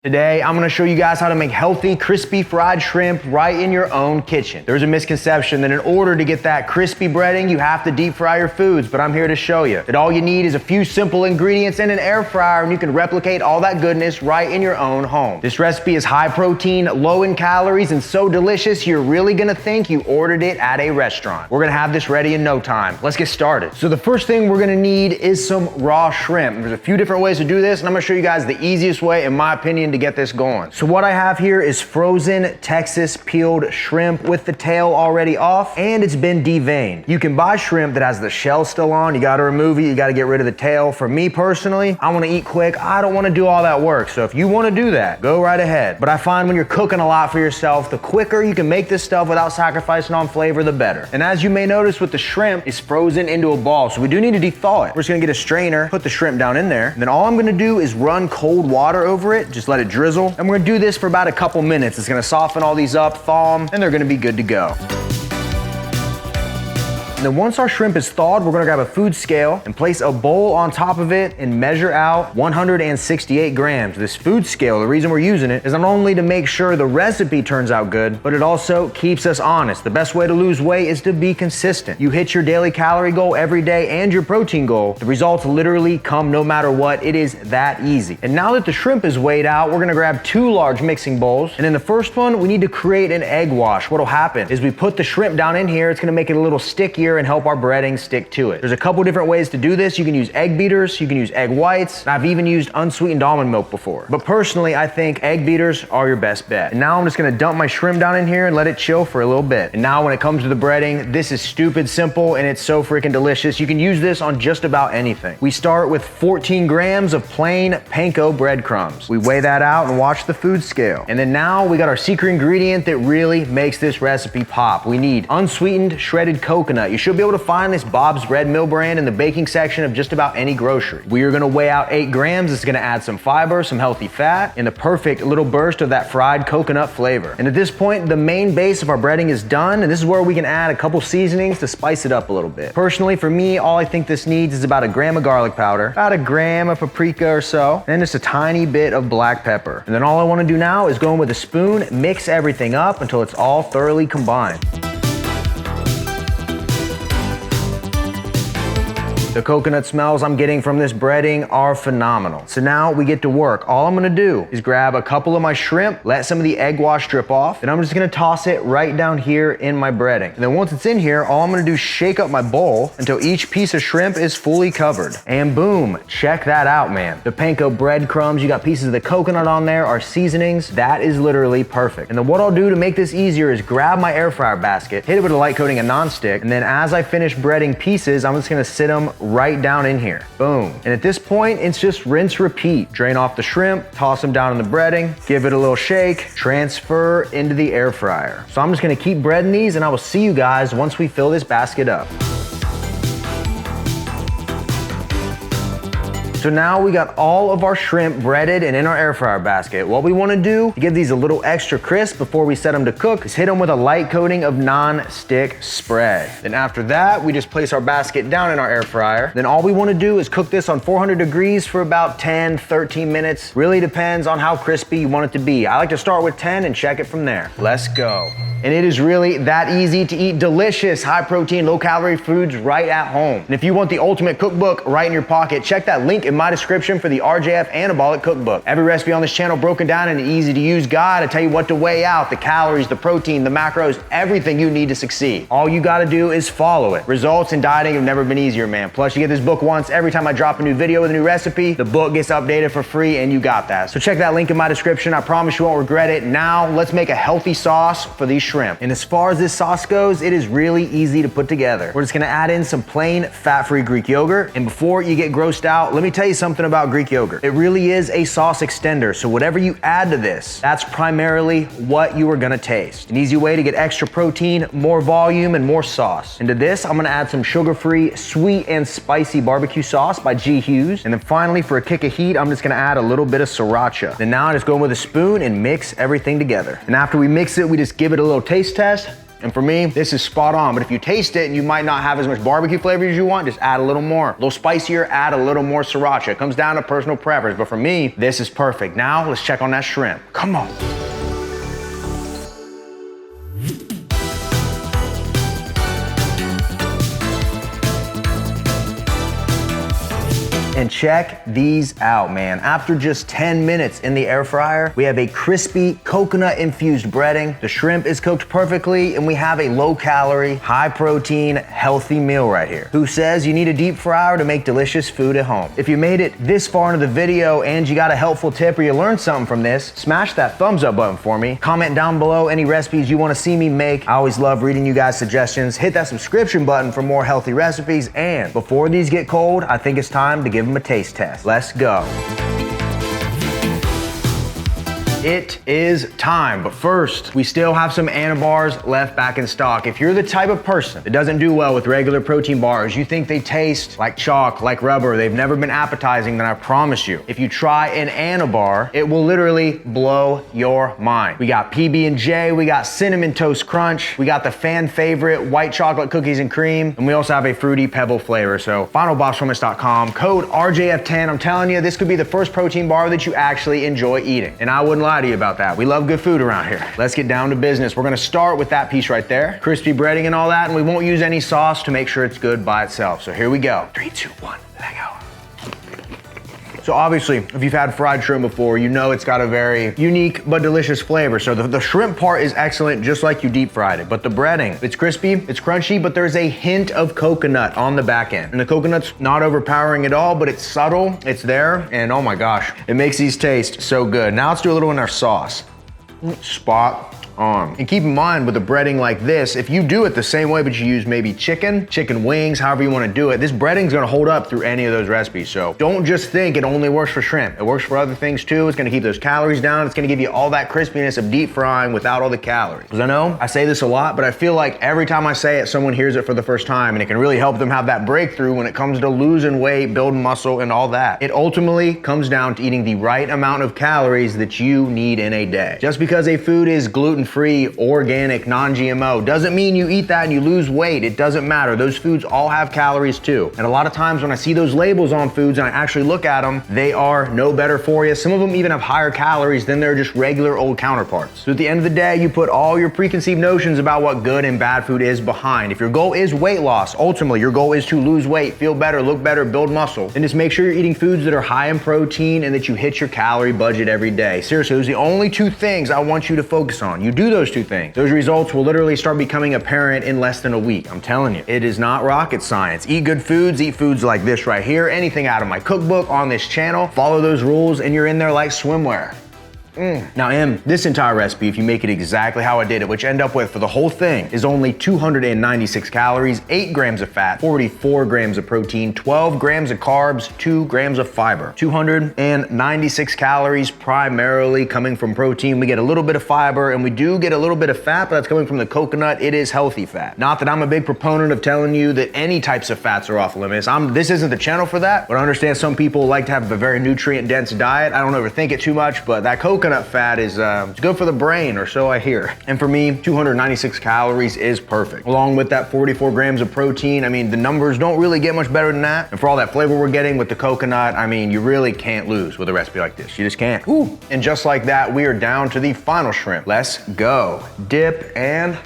Today, I'm gonna show you guys how to make healthy, crispy fried shrimp right in your own kitchen. There's a misconception that in order to get that crispy breading, you have to deep fry your foods, but I'm here to show you that all you need is a few simple ingredients and an air fryer, and you can replicate all that goodness right in your own home. This recipe is high protein, low in calories, and so delicious, you're really gonna think you ordered it at a restaurant. We're gonna have this ready in no time. Let's get started. So the first thing we're gonna need is some raw shrimp. There's a few different ways to do this, and I'm gonna show you guys the easiest way, in my opinion, to get this going. So what I have here is frozen Texas peeled shrimp with the tail already off, and it's been deveined. You can buy shrimp that has the shell still on. You gotta remove it, you gotta get rid of the tail. For me personally, I wanna eat quick. I don't wanna do all that work. So if you wanna do that, go right ahead. But I find when you're cooking a lot for yourself, the quicker you can make this stuff without sacrificing on flavor, the better. And as you may notice with the shrimp, it's frozen into a ball. So we do need to thaw it. We're just gonna get a strainer, put the shrimp down in there. And then all I'm gonna do is run cold water over it, just let it drizzle. And we're gonna do this for about a couple minutes. It's gonna soften all these up, thaw them, and they're gonna be good to go. And then once our shrimp is thawed, we're gonna grab a food scale and place a bowl on top of it and measure out 168 grams. This food scale, the reason we're using it is not only to make sure the recipe turns out good, but it also keeps us honest. The best way to lose weight is to be consistent. You hit your daily calorie goal every day and your protein goal, the results literally come no matter what. It is that easy. And now that the shrimp is weighed out, we're gonna grab 2 large mixing bowls. And in the first one, we need to create an egg wash. What'll happen is we put the shrimp down in here, it's gonna make it a little stickier and help our breading stick to it. There's a couple different ways to do this. You can use egg beaters, you can use egg whites, and I've even used unsweetened almond milk before. But personally, I think egg beaters are your best bet. And now I'm just gonna dump my shrimp down in here and let it chill for a little bit. And now when it comes to the breading, this is stupid simple and it's so freaking delicious. You can use this on just about anything. We start with 14 grams of plain panko breadcrumbs. We weigh that out and watch the food scale. And then now we got our secret ingredient that really makes this recipe pop. We need unsweetened shredded coconut. You should be able to find this Bob's Red Mill brand in the baking section of just about any grocery. We are gonna weigh out 8 grams. It's gonna add some fiber, some healthy fat, and a perfect little burst of that fried coconut flavor. And at this point, the main base of our breading is done, and this is where we can add a couple seasonings to spice it up a little bit. Personally, for me, all I think this needs is about 1 gram of garlic powder, about 1 gram of paprika or so, and just a tiny bit of black pepper. And then all I wanna do now is go in with a spoon, mix everything up until it's all thoroughly combined. The coconut smells I'm getting from this breading are phenomenal. So now we get to work. All I'm gonna do is grab a couple of my shrimp, let some of the egg wash drip off, and I'm just gonna toss it right down here in my breading. And then once it's in here, all I'm gonna do is shake up my bowl until each piece of shrimp is fully covered. And boom, check that out, man. The panko breadcrumbs, you got pieces of the coconut on there, our seasonings, that is literally perfect. And then what I'll do to make this easier is grab my air fryer basket, hit it with a light coating of nonstick, and then as I finish breading pieces, I'm just gonna sit them right down in here. Boom. And at this point, it's just rinse, repeat. Drain off the shrimp, toss them down in the breading, give it a little shake, transfer into the air fryer. So I'm just gonna keep breading these and I will see you guys once we fill this basket up. So now we got all of our shrimp breaded and in our air fryer basket. What we wanna do to give these a little extra crisp before we set them to cook is hit them with a light coating of non-stick spray. Then after that, we just place our basket down in our air fryer. Then all we wanna do is cook this on 400 degrees for about 10, 13 minutes. Really depends on how crispy you want it to be. I like to start with 10 and check it from there. Let's go. And it is really that easy to eat delicious, high protein, low calorie foods right at home. And if you want the ultimate cookbook right in your pocket, check that link in my description for the RJF Anabolic Cookbook. Every recipe on this channel broken down in an easy to use guide to tell you what to weigh out, the calories, the protein, the macros, everything you need to succeed. All you gotta do is follow it. Results in dieting have never been easier, man. Plus you get this book once every time I drop a new video with a new recipe, the book gets updated for free and you got that. So check that link in my description. I promise you won't regret it. Now let's make a healthy sauce for these shrimp. And as far as this sauce goes, it is really easy to put together. We're just gonna add in some plain fat-free Greek yogurt. And before you get grossed out, let me tell you something about Greek yogurt. It really is a sauce extender. So whatever you add to this, that's primarily what you are gonna taste. An easy way to get extra protein, more volume, and more sauce. And to this, I'm gonna add some sugar-free, sweet and spicy barbecue sauce by G. Hughes. And then finally, for a kick of heat, I'm just gonna add a little bit of sriracha. Then now I just go in with a spoon and mix everything together. And after we mix it, we just give it a little taste test. And for me, this is spot on. But if you taste it and you might not have as much barbecue flavor as you want, just add a little more. A little spicier, add a little more sriracha. It comes down to personal preference. But for me, this is perfect. Now let's check on that shrimp. Come on. And check these out, man. After just 10 minutes in the air fryer, we have a crispy coconut infused breading. The shrimp is cooked perfectly, and we have a low calorie, high protein, healthy meal right here. Who says you need a deep fryer to make delicious food at home? If you made it this far into the video and you got a helpful tip or you learned something from this, smash that thumbs up button for me. Comment down below any recipes you want to see me make. I always love reading you guys' suggestions. Hit that subscription button for more healthy recipes. And before these get cold, I think it's time to give them a taste test. Let's go. It is time, but first, we still have some Anabars left back in stock. If you're the type of person that doesn't do well with regular protein bars, you think they taste like chalk, like rubber, they've never been appetizing, then I promise you, if you try an Anabar, it will literally blow your mind. We got PB&J, we got Cinnamon Toast Crunch, we got the fan favorite white chocolate cookies and cream, and we also have a fruity pebble flavor. So finalbossfromis.com, code RJF10. I'm telling you, this could be the first protein bar that you actually enjoy eating. And I wouldn't lie to you about that. We love good food around here. Let's get down to business. We're gonna start with that piece right there. Crispy breading and all that, and we won't use any sauce to make sure it's good by itself. So here we go. 3, 2, 1, let go. So obviously, if you've had fried shrimp before, you know it's got a very unique but delicious flavor. So the shrimp part is excellent, just like you deep fried it. But the breading, it's crispy, it's crunchy, but there's a hint of coconut on the back end. And the coconut's not overpowering at all, but it's subtle, it's there, and oh my gosh, it makes these taste so good. Now let's do a little in our sauce. Spot on. And keep in mind with a breading like this, if you do it the same way, but you use maybe chicken wings, however you want to do it, this breading's gonna hold up through any of those recipes. So don't just think it only works for shrimp. It works for other things too. It's gonna keep those calories down. It's gonna give you all that crispiness of deep frying without all the calories. Because I know I say this a lot, but I feel like every time I say it, someone hears it for the first time, and it can really help them have that breakthrough when it comes to losing weight, building muscle, and all that. It ultimately comes down to eating the right amount of calories that you need in a day. Just because a food is gluten-free, organic, non-GMO, doesn't mean you eat that and you lose weight. It doesn't matter. Those foods all have calories too. And a lot of times when I see those labels on foods and I actually look at them, they are no better for you. Some of them even have higher calories than their just regular old counterparts. So at the end of the day, you put all your preconceived notions about what good and bad food is behind. If your goal is weight loss, ultimately your goal is to lose weight, feel better, look better, build muscle, then just make sure you're eating foods that are high in protein and that you hit your calorie budget every day. Seriously, those are the only two things I want you to focus on. You do those two things. Those results will literally start becoming apparent in less than a week. I'm telling you, it is not rocket science. Eat good foods, eat foods like this right here, anything out of my cookbook on this channel. Follow those rules and you're in there like swimwear. Now in this entire recipe, if you make it exactly how I did it, which end up with for the whole thing is only 296 calories, 8 grams of fat, 44 grams of protein, 12 grams of carbs, 2 grams of fiber. 296 calories primarily coming from protein. We get a little bit of fiber and we do get a little bit of fat, but that's coming from the coconut. It is healthy fat. Not that I'm a big proponent of telling you that any types of fats are off limits. This isn't the channel for that, but I understand some people like to have a very nutrient dense diet. I don't overthink it too much, but that coconut fat is it's good for the brain, or so I hear. And for me, 296 calories is perfect. Along with that 44 grams of protein, I mean, the numbers don't really get much better than that. And for all that flavor we're getting with the coconut, I mean, you really can't lose with a recipe like this. You just can't. Ooh. And just like that, we are down to the final shrimp. Let's go. Dip and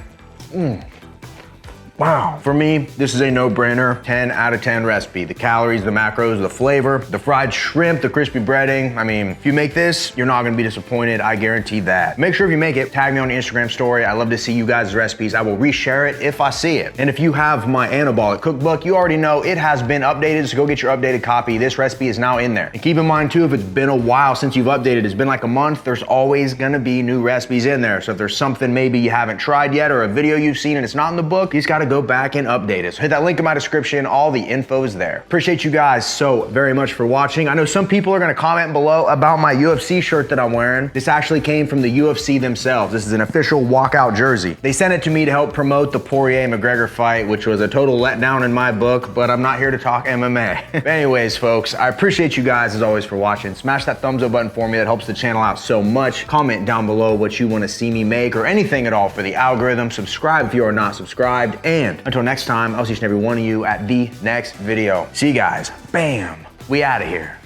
wow. For me, this is a no-brainer, 10 out of 10 recipe. The calories, the macros, the flavor, the fried shrimp, the crispy breading. I mean, if you make this, you're not gonna be disappointed. I guarantee that. Make sure if you make it, tag me on the Instagram story. I love to see you guys' recipes. I will reshare it if I see it. And if you have my Anabolic cookbook, you already know it has been updated, so go get your updated copy. This recipe is now in there. And keep in mind too, if it's been a while since you've updated, it's been like a month, there's always gonna be new recipes in there. So if there's something maybe you haven't tried yet or a video you've seen and it's not in the book, you just gotta to go back and update it. So hit that link in my description. All the info is there. Appreciate you guys so very much for watching. I know some people are going to comment below about my UFC shirt that I'm wearing. This actually came from the UFC themselves. This is an official walkout jersey. They sent it to me to help promote the Poirier-McGregor fight, which was a total letdown in my book, but I'm not here to talk MMA. But anyways, folks, I appreciate you guys as always for watching. Smash that thumbs up button for me. That helps the channel out so much. Comment down below what you want to see me make or anything at all for the algorithm. Subscribe if you are not subscribed. And until next time, I'll see each and every one of you at the next video. See you guys. Bam. We out of here.